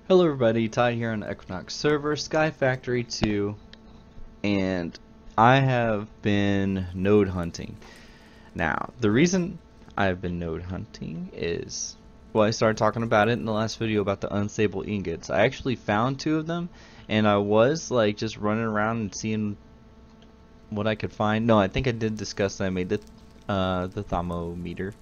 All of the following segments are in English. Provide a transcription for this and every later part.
Hello everybody, Ty here on the Equinox server, SkyFactory 2, and I have been node hunting. Now, the reason I've been node hunting is, well, I started talking about it in the last video about the unstable ingots. I actually found two of them, and I was like just running around and seeing what I could find. No, I think I did discuss that I made the thermometer.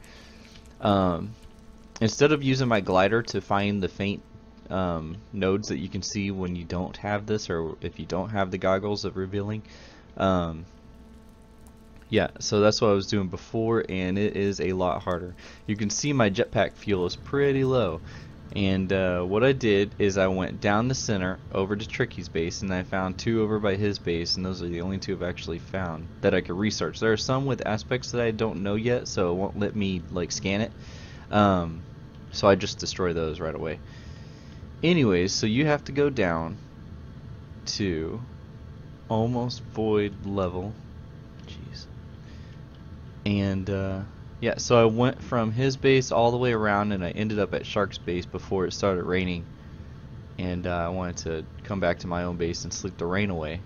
Instead of using my glider to find the faint nodes that you can see when you don't have this, or if you don't have the goggles of revealing, yeah, so that's what I was doing before, and it is a lot harder. You can see my jetpack fuel is pretty low, and what I did is I went down the center over to Tricky's base, and I found two over by his base, and those are the only two I've actually found that I could research. There are some with aspects that I don't know yet, so it won't let me like scan it, so I just destroy those right away. Anyways, so you have to go down to almost void level. Jeez. And yeah, so I went from his base all the way around, and I ended up at Shark's base before it started raining. And I wanted to come back to my own base and sleep the rain away,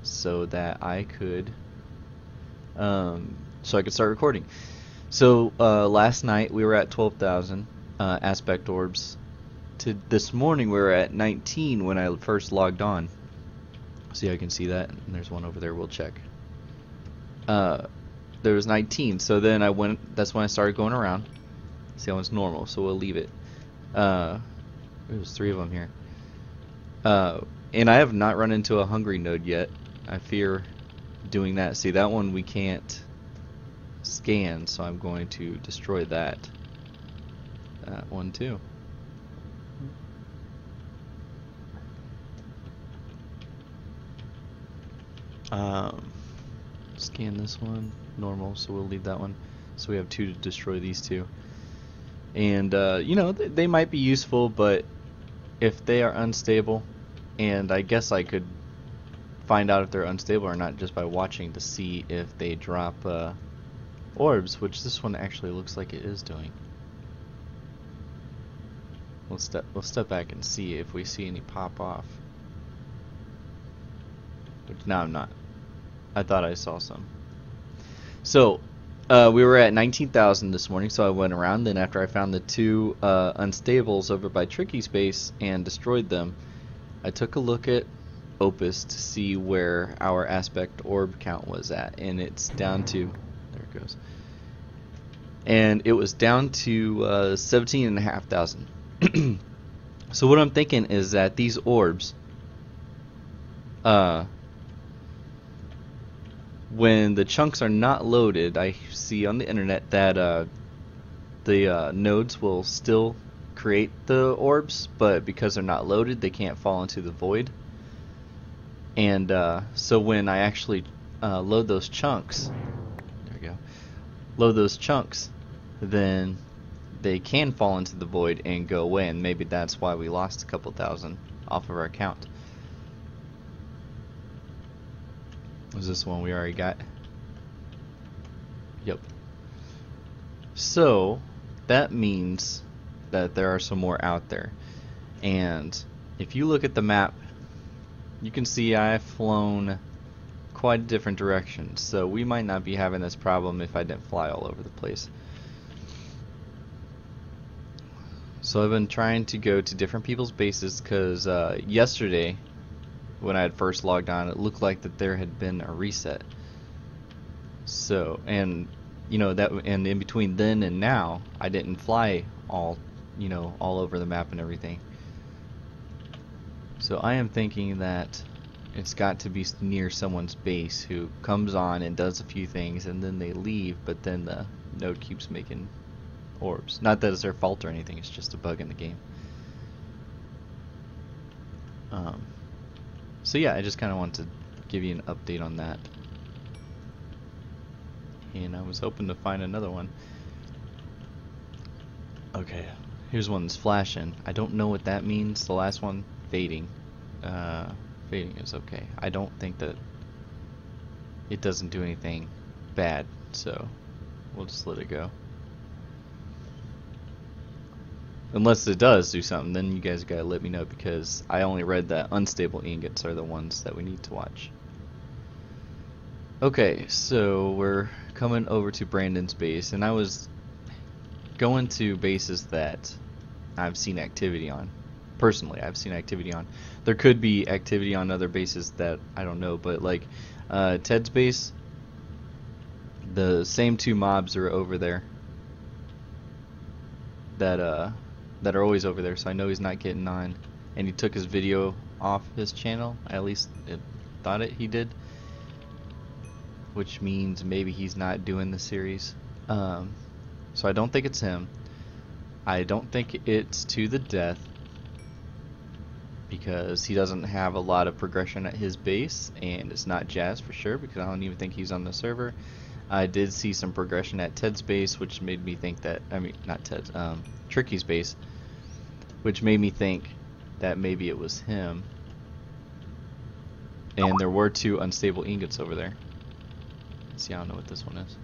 so that I could start recording. So last night we were at 12,000 aspect orbs. This morning we were at 19 when I first logged on. See, I can see that, and there's one over there. We'll check. There was 19, so then I went. That's when I started going around. See, that one's normal, so we'll leave it. There's 3 of them here. And I have not run into a hungry node yet. I fear doing that. See, that one we can't scan, so I'm going to destroy that. That one too. Scan this one, normal, so we'll leave that one. So we have 2 to destroy these 2. And you know, they might be useful, but if they are unstable, and I guess I could find out if they're unstable or not just by watching to see if they drop orbs, which this one actually looks like it is doing. We'll step back and see if we see any pop off. No, I'm not. I thought I saw some. So we were at 19,000 this morning, so I went around. Then after I found the 2 unstables over by Tricky's base and destroyed them, I took a look at Opus to see where our aspect orb count was at, and it's down to, there it goes, and it was down to 17,500. So what I'm thinking is that these orbs, when the chunks are not loaded, I see on the internet that the nodes will still create the orbs, but because they're not loaded, they can't fall into the void. And so when I actually load those chunks, there we go, load those chunks, then they can fall into the void and go away, and maybe that's why we lost a couple thousand off of our account. Was this one we already got? Yep. So that means that there are some more out there, and if you look at the map, you can see I've flown quite different directions, so we might not be having this problem if I didn't fly all over the place. So I've been trying to go to different people's bases, because yesterday when I had first logged on, it looked like that there had been a reset. So, and you know, that, and in between then and now, I didn't fly all, you know, all over the map and everything. So I am thinking that it's got to be near someone's base who comes on and does a few things and then they leave, but then the node keeps making orbs. Not that it's their fault or anything, it's just a bug in the game. So yeah, I just kind of wanted to give you an update on that. And I was hoping to find another one. Okay, here's one that's flashing. I don't know what that means. The last one, fading. Fading is okay. I don't think that it doesn't do anything bad, so we'll just let it go. Unless it does do something, then you guys gotta let me know, because I only read that unstable ingots are the ones that we need to watch. Okay, so we're coming over to Brandon's base, and I was going to bases that I've seen activity on. Personally, I've seen activity on. There could be activity on other bases that I don't know, but like Ted's base, the same two mobs are over there that are always over there, so I know he's not getting on. And he took his video off his channel, at least it thought he did, which means maybe he's not doing the series. So I don't think it's him. I don't think it's to the death, because he doesn't have a lot of progression at his base, and it's not Jazz for sure, because I don't even think he's on the server. I did see some progression at Ted's base, which made me think that, I mean, not Ted's, Tricky's base, which made me think that maybe it was him. And there were 2 unstable ingots over there. Let's see, I don't know what this one is.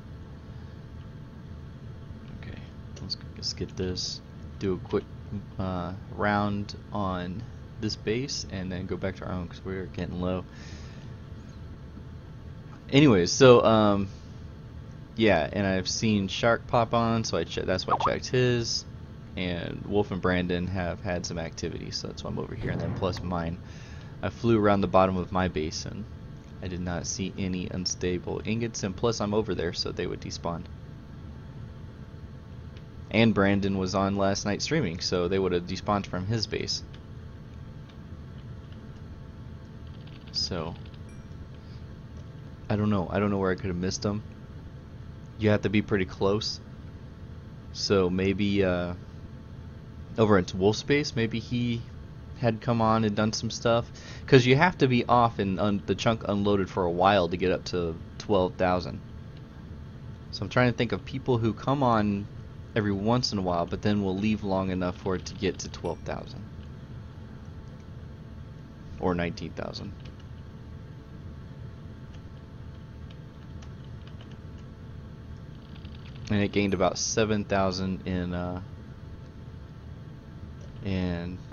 Okay, let's get this, do a quick round on this base, and then go back to our own, because we're getting low. Anyways, so yeah, and I've seen Shark pop on, so that's why I checked his. And Wolf and Brandon have had some activity, so that's why I'm over here. And then plus mine, I flew around the bottom of my base, and I did not see any unstable ingots, and plus I'm over there, so they would despawn. And Brandon was on last night streaming, so they would have despawned from his base. So I don't know where I could have missed them. You have to be pretty close, so maybe over into Wolf's base, maybe he had come on and done some stuff, because you have to be off and the chunk unloaded for a while to get up to 12,000. So I'm trying to think of people who come on every once in a while, but then will leave long enough for it to get to 12,000 or 19,000. And it gained about 7,000 in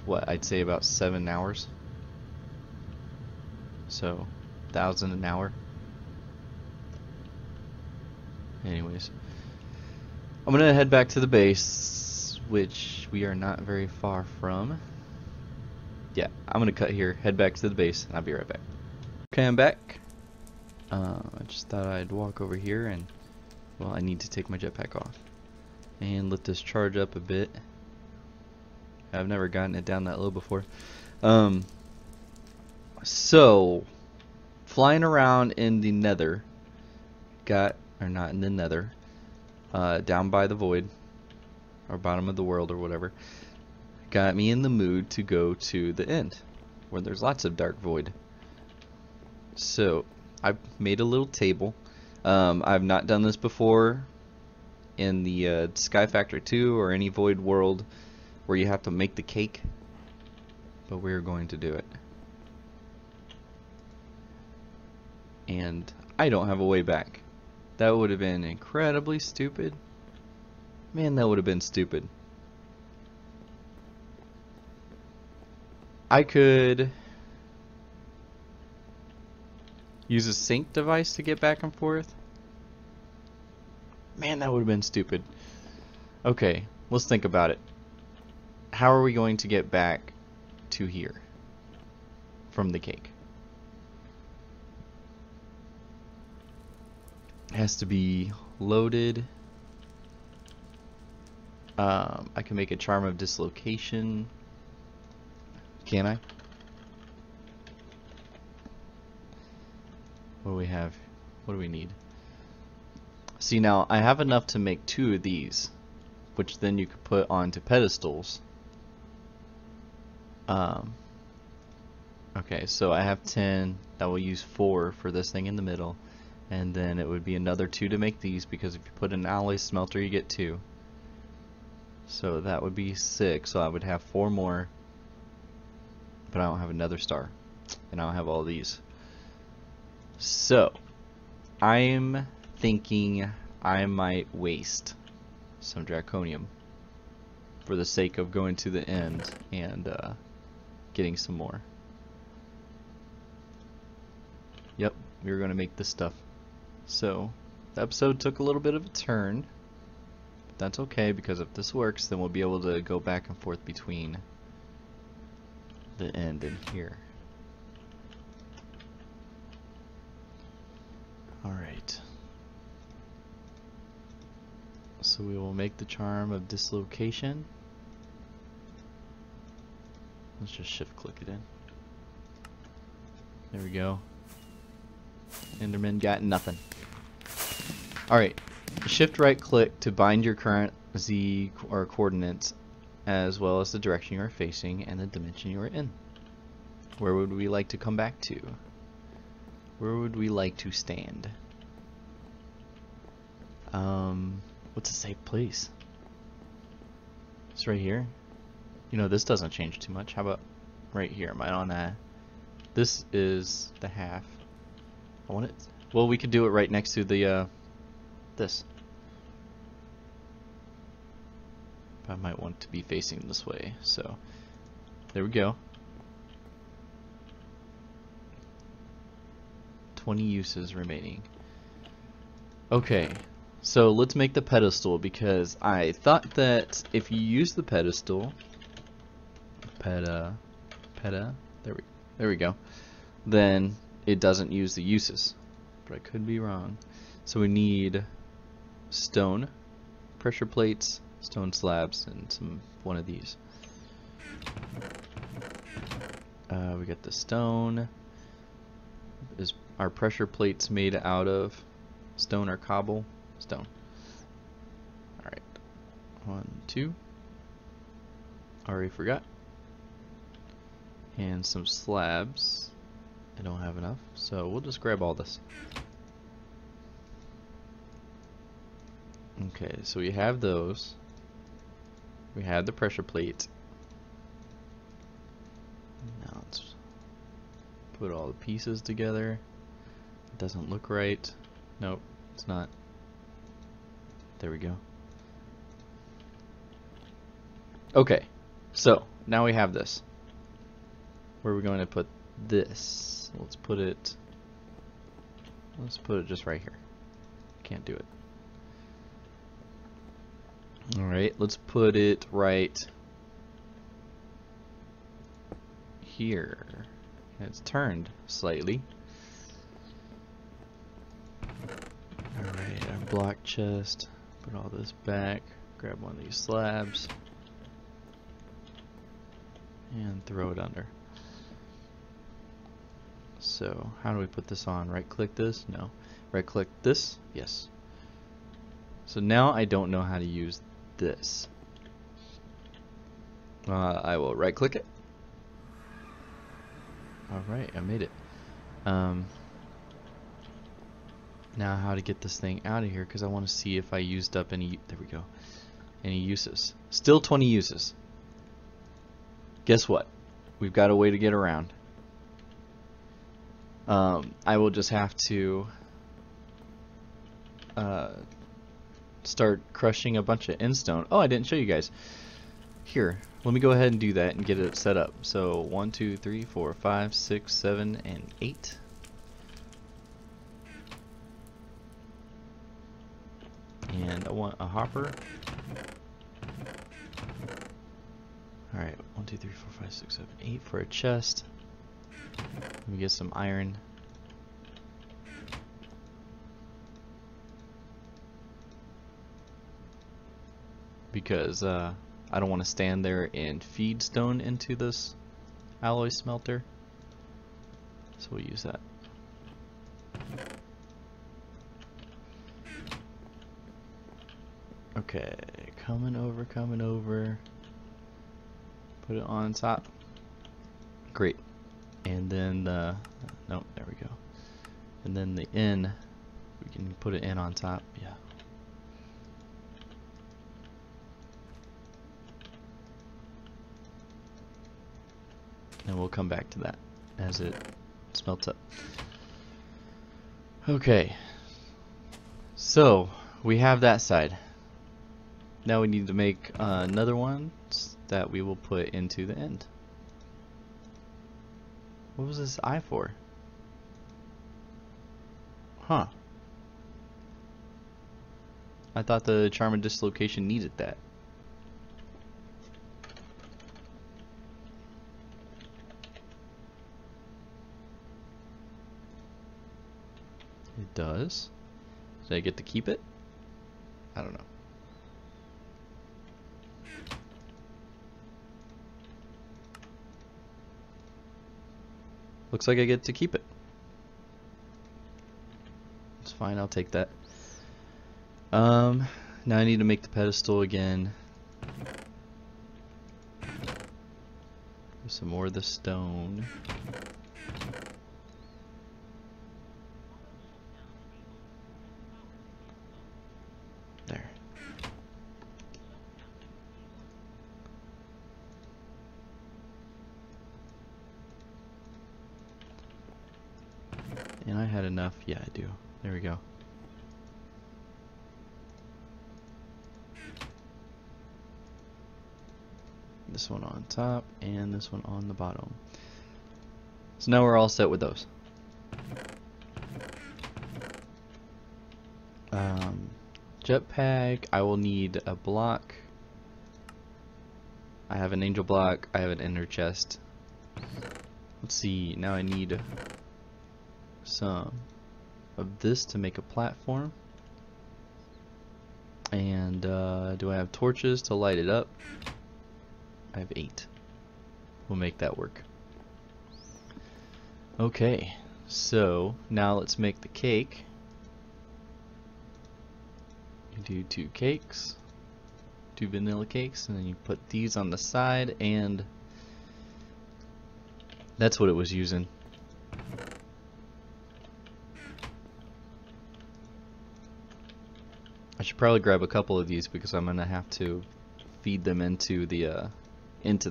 what I'd say about 7 hours. So 1,000 an hour. Anyways, I'm gonna head back to the base, which we are not very far from. Yeah, I'm gonna cut here, head back to the base, and I'll be right back. Okay, I'm back. I just thought I'd walk over here, and well, I need to take my jetpack off and let this charge up a bit. I've never gotten it down that low before. So flying around in the nether, or not in the nether, down by the void, or bottom of the world, or whatever, got me in the mood to go to the end, where there's lots of dark void. So I made a little table. I've not done this before in the SkyFactory 2 or any void world where you have to make the cake, but we're going to do it. And I don't have a way back. That would have been incredibly stupid. Man, that would have been stupid. I could use a sync device to get back and forth. Man, that would have been stupid. Okay, let's think about it. How are we going to get back to here from the cake? It has to be loaded. I can make a charm of dislocation. Can I? What do we have? What do we need? See, now I have enough to make 2 of these, which then you could put onto pedestals. Okay, so I have 10. That will use 4 for this thing in the middle, and then it would be another 2 to make these, because if you put an alloy smelter, you get 2. So that would be 6. So I would have 4 more, but I don't have another star, and I don't have all these. So I'm thinking I might waste some draconium for the sake of going to the end and getting some more. Yep, we were going to make this stuff. So the episode took a little bit of a turn, but that's okay, because if this works, then we'll be able to go back and forth between the end and here. Alright. So we will make the charm of dislocation. Let's just shift click it in. There we go. Enderman got nothing. Alright. Shift right click to bind your current Z or coordinates, as well as the direction you are facing and the dimension you are in. Where would we like to come back to? Where would we like to stand? What's a safe place? It's right here. You know, this doesn't change too much. How about right here? Am I on that? This is the half. I want it. Well, we could do it right next to the this. I might want to be facing this way. So there we go. 20 uses remaining. Okay. So let's make the pedestal, because I thought that if you use the pedestal, there we go, then it doesn't use the uses. But I could be wrong. So we need stone, pressure plates, stone slabs, and one of these. We got the stone. Is our pressure plates made out of stone or cobble? Stone. Alright. 1, 2. Already forgot. And some slabs. I don't have enough, so we'll just grab all this. Okay, so we have those. We have the pressure plate. Now let's put all the pieces together. It doesn't look right. Nope, it's not. There we go. Okay, so now we have this. Where are we going to put this? Let's put it just right here. Can't do it. Alright, let's put it right here. It's turned slightly. Alright, our block chest. Put all this back. Grab one of these slabs. And throw it under. So, how do we put this on? Right click this? No. Right click this? Yes. So now I don't know how to use this. I will right click it. Alright, I made it. Now how to get this thing out of here, because I want to see if I used up any. There we go. Any uses. Still 20 uses. Guess what? We've got a way to get around. I will just have to start crushing a bunch of endstone. Oh, I didn't show you guys. Here, let me go ahead and do that and get it set up. So 1, 2, 3, 4, 5, 6, 7, and 8. And I want a hopper. Alright, 1, 2, 3, 4, 5, 6, 7, 8 for a chest. Let me get some iron. Because I don't want to stand there and feed stone into this alloy smelter. So we'll use that. Okay, coming over. Put it on top. Great. And then the, nope, there we go. And then the in, we can put it in on top, yeah. And we'll come back to that as it smelts up. Okay. So, we have that side. Now we need to make another one that we will put into the end. What was this eye for? Huh. I thought the charm of dislocation needed that. It does. Did I get to keep it? I don't know. Looks like I get to keep it. It's fine, I'll take that. Now I need to make the pedestal again. Some more of the stone. There. And I had enough. Yeah, I do. There we go. This one on top and this one on the bottom. So now we're all set with those. Jetpack, I will need a block. I have an angel block, I have an ender chest. Let's see, now I need some of this to make a platform. And do I have torches to light it up? I have 8. We'll make that work. Okay, so now let's make the cake. You do 2 cakes, 2 vanilla cakes, and then you put these on the side, and that's what it was using. I should probably grab a couple of these because I'm gonna have to feed them into the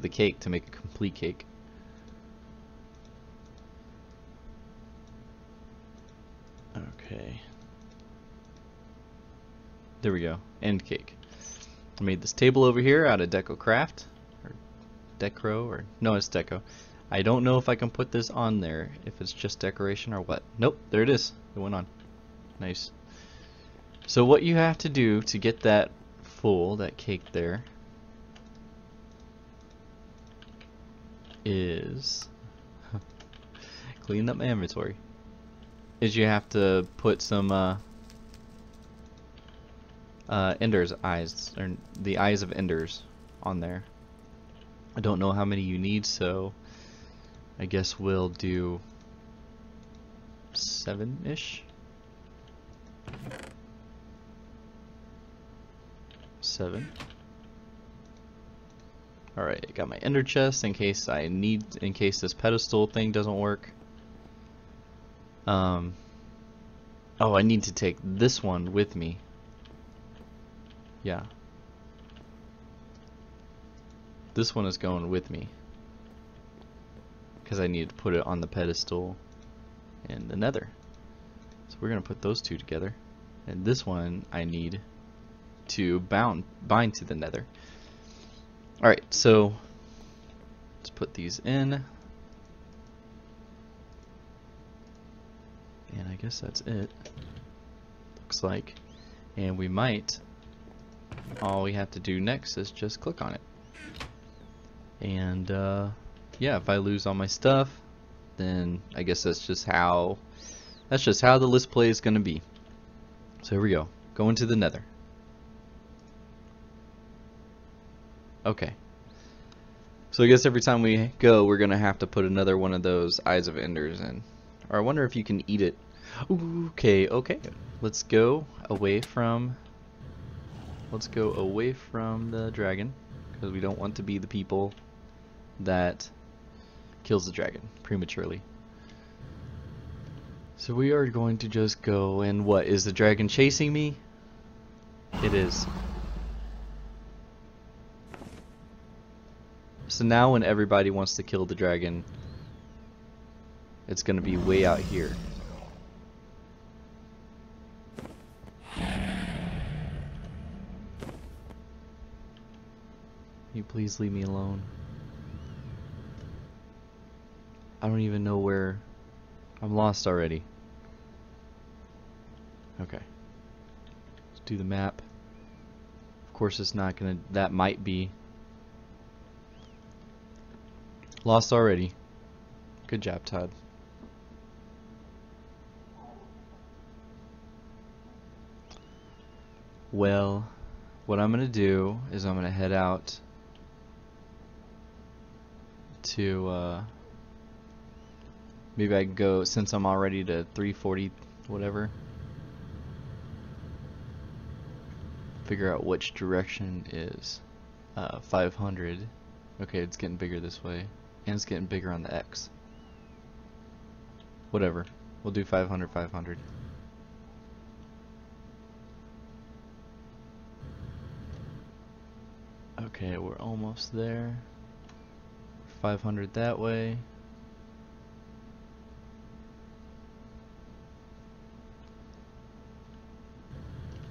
cake to make a complete cake. Okay. There we go. End cake. I made this table over here out of Deco Craft. Or Decro, or no, it's Deco. I don't know if I can put this on there, if it's just decoration or what. Nope, there it is. It went on. Nice. So what you have to do to get that full, that cake there, is clean up my inventory. Is you have to put some Ender's eyes, or the eyes of Enders, on there. I don't know how many you need, so I guess we'll do 7-ish. 7. Alright, I got my ender chest in case this pedestal thing doesn't work. Oh, I need to take this one with me. Yeah. This one is going with me, because I need to put it on the pedestal in the nether. So we're going to put those two together. And this one I need to bind to the nether. Alright, so let's put these in. And I guess that's it. Looks like. And we might, all we have to do next is just click on it. And yeah, if I lose all my stuff, then I guess that's just how the list play is going to be. So here we go. Go into the nether. Okay. So I guess every time we go, we're going to have to put another one of those Eyes of Enders in. Or I wonder if you can eat it. Ooh, okay. Let's go away from the dragon, because we don't want to be the people that kills the dragon prematurely. So we are going to just go, and what, is the dragon chasing me? It is. So now when everybody wants to kill the dragon, it's going to be way out here. you please leave me alone? I don't even know where. I'm lost already. Okay. Let's do the map. Of course it's not gonna, that might be. Lost already. Good job, Todd. Well, what I'm gonna do is I'm gonna head out to maybe I can go, since I'm already to 340 whatever, figure out which direction is 500. Okay, it's getting bigger this way, and it's getting bigger on the X. Whatever, we'll do 500, 500. Okay, we're almost there. 500 that way.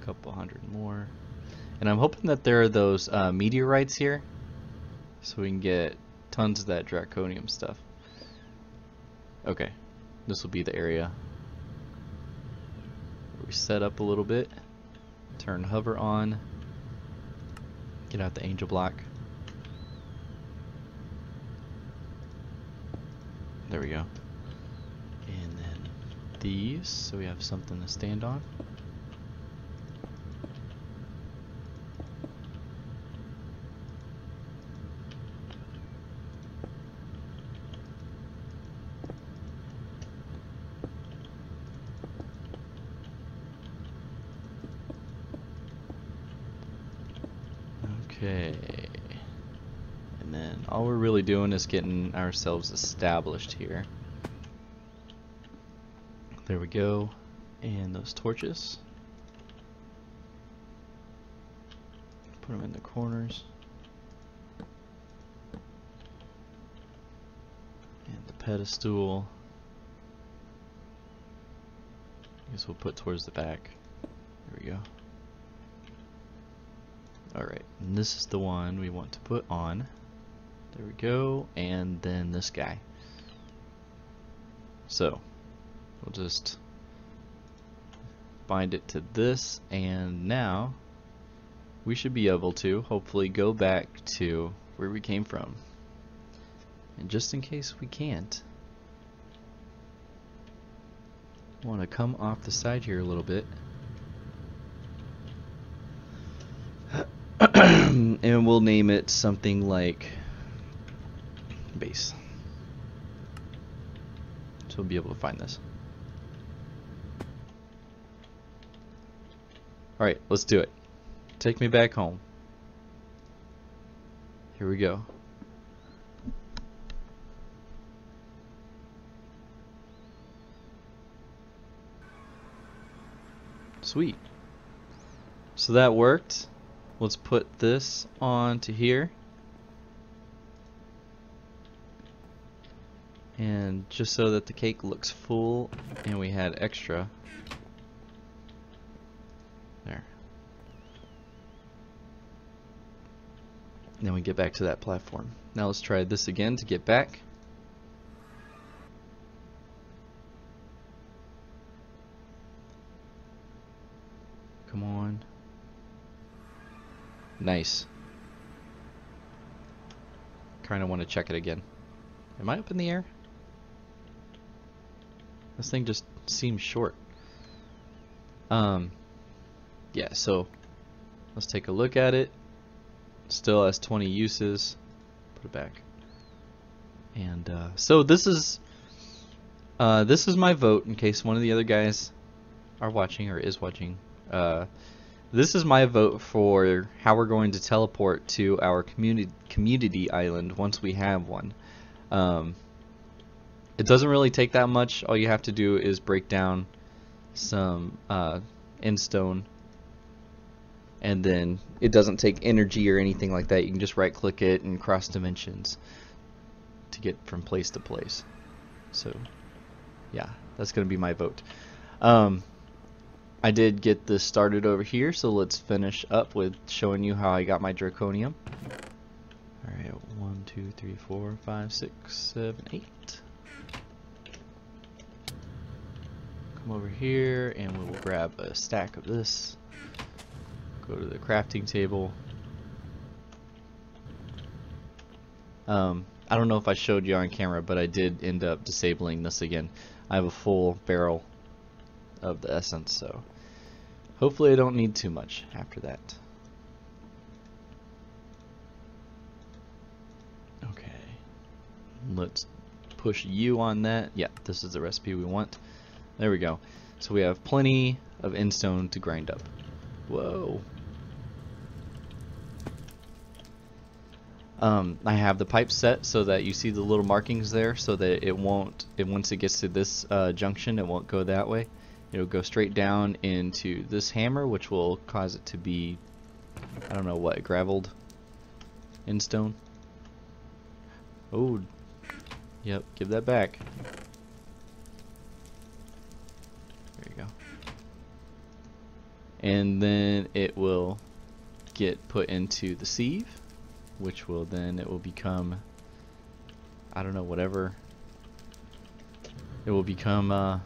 A couple hundred more. And I'm hoping that there are those meteorites here, so we can get tons of that draconium stuff. Okay, this will be the area where we set up a little bit. Turn hover on. Get out the angel block. There we go. And then these, so we have something to stand on. Okay, and then all we're really doing is getting ourselves established here. There we go, and those torches. Put them in the corners. And the pedestal, I guess we'll put towards the back. There we go. Alright, and this is the one we want to put on. There we go, and then this guy. So, we'll just bind it to this, and now we should be able to hopefully go back to where we came from. And just in case we can't, I want to come off the side here a little bit. And we'll name it something like base. So we'll be able to find this. Alright, let's do it. Take me back home. Here we go. Sweet. So that worked. Let's put this on to here. And just so that the cake looks full and we had extra. There. And then we get back to that platform. Now let's try this again to get back. Come on. Nice. Kind of want to check it again. Am I up in the air? This thing just seems short. Yeah, so let's take a look at it. Still has 20 uses. Put it back. And so this is my vote in case one of the other guys are watching or is watching. This is my vote for how we're going to teleport to our community island once we have one. It doesn't really take that much. All you have to do is break down some endstone, and then it doesn't take energy or anything like that. You can just right click it and cross dimensions to get from place to place. So yeah, that's gonna be my vote. I did get this started over here, so let's finish up with showing you how I got my draconium. Alright, 1, 2, 3, 4, 5, 6, 7, 8. Come over here and we will grab a stack of this. Go to the crafting table. I don't know if I showed you on camera, but I did end up disabling this again. I have a full barrel of the essence, so hopefully I don't need too much after that. Okay, let's push U on that. Yeah, this is the recipe we want. There we go. So we have plenty of endstone to grind up. Whoa. I have the pipe set so that you see the little markings there, so that it won't, once it gets to this junction, it won't go that way. It'll go straight down into this hammer, which will cause it to be, I don't know what, graveled endstone. Oh, yep, give that back. There you go. And then it will get put into the sieve, which will then, it will become, I don't know, whatever. It will become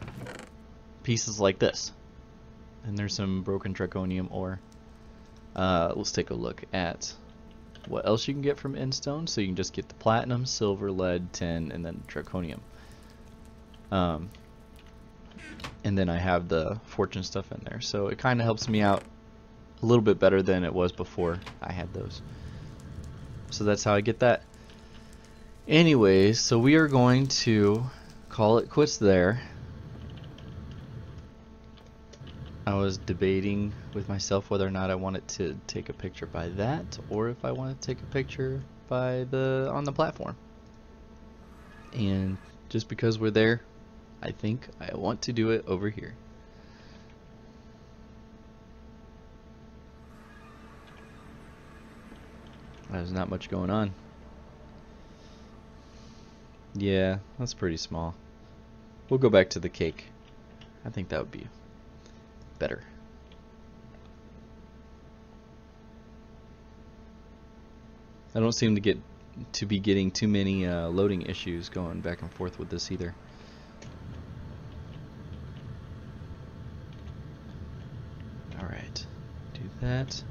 pieces like this. And there's some broken draconium ore. Let's take a look at what else you can get from endstone. So you can just get the platinum, silver, lead, tin, and then draconium. And then I have the fortune stuff in there. So it kind of helps me out a little bit better than it was before I had those. So that's how I get that. Anyways, so we are going to call it quits there. I was debating with myself whether or not I wanted to take a picture by that, or if I wanted to take a picture by on the platform. And just because we're there, I think I want to do it over here. There's not much going on. Yeah, that's pretty small. We'll go back to the cake. I think that would be better. I don't seem to be getting too many loading issues going back and forth with this either. Alright, do that,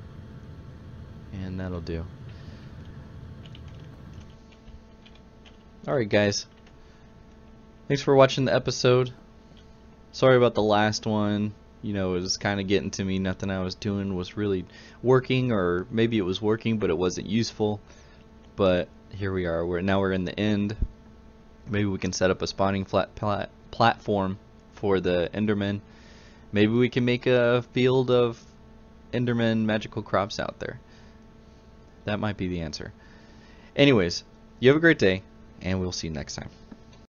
and that'll do. Alright guys, thanks for watching the episode. Sorry about the last one. You know, it was kind of getting to me. Nothing I was doing was really working, or maybe it was working but it wasn't useful. But here we are. Now we're in the end. Maybe we can set up a spawning platform for the Enderman. Maybe we can make a field of Enderman magical crops out there. That might be the answer. Anyways, you have a great day, and we'll see you next time.